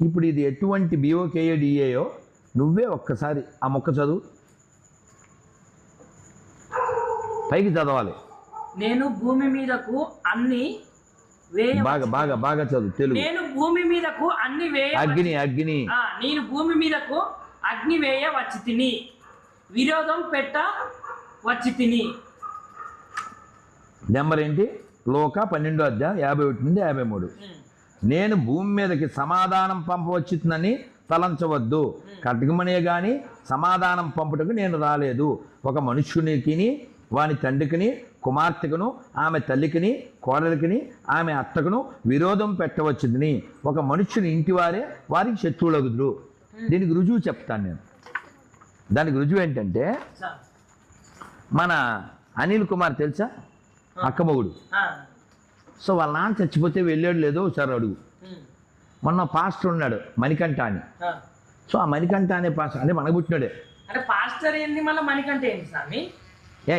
ఇప్పుడు ఇది ఎటువంటి బిఓకేఏడిఏయో నువ్వే ఒక్కసారి ఆ మొక్క చదువు, పైకి చదవాలి. నేను భూమి మీదకు అన్ని బాగా బాగా బాగా చదువు తెలుగు. నేను భూమి మీదకు అన్ని అగ్ని అగ్ని నేను భూమి మీదకు అగ్ని వేయ వచ్చి తిని, విరోధం పెట్ట వచ్చి తిని. నెంబర్ ఏంటి? లోక 12:51-53. నేను భూమి మీదకి సమాధానం పంపవచ్చునని తలంచవద్దు, ఖడ్గమనే గాని సమాధానం పంపుటకు నేను రాలేదు. ఒక మనుష్యునికి వాని తండ్రికిని కుమార్తెకును ఆమె తల్లికిని కోడలికిని ఆమె అత్తకును విరోధం పెట్టవచ్చుదని. ఒక మనుష్యుని ఇంటి వారే వారికి శత్రువులగుదురు. దీనికి రుజువు చెప్తాను నేను. దానికి రుజువు ఏంటంటే, మన అనిల్ కుమార్ తెలుసా, అక్కమొగుడు. సో వాళ్ళ నాన్న చచ్చిపోతే వెళ్ళాడు లేదో ఒకసారి అడుగు. మొన్న పాస్టర్ ఉన్నాడు మణికంఠ అని. సో ఆ మణికంఠ అనే పాస్టర్ అంటే మనకు పుట్టినాడే. అంటే పాస్టర్ ఏంది మళ్ళీ మణికంఠ ఏంటి స్వామి?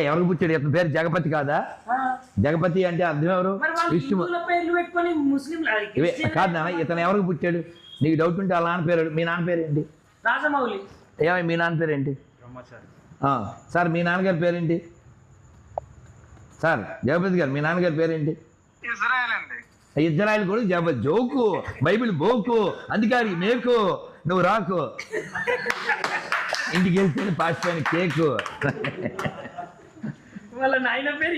ఎవరికి పుట్టాడు? ఇతని పేరు జగపతి కాదా? జగపతి అంటే అర్థం ఎవరు? విష్ణు కాదు నాన్న, ఇతను ఎవరికి పుట్టాడు? నీకు డౌట్ ఉంటే వాళ్ళ నాన్న పేరు. మీ నాన్న పేరు ఏంటి? రాజమౌళి. మీ నాన్న పేరు ఏంటి సార్? మీ నాన్నగారి పేరేంటి సార్? జగపతి గారు మీ నాన్నగారి పేరేంటి? ఇజ్రాయెల్ కూడా జగపతి. జోకు, బైబిల్ బోకు, అందుకని మేకు, నువ్వు రాకు, ఇంటికి వెళ్తే పాసిపోయిన కేకు. వాళ్ళ నాయన పేరు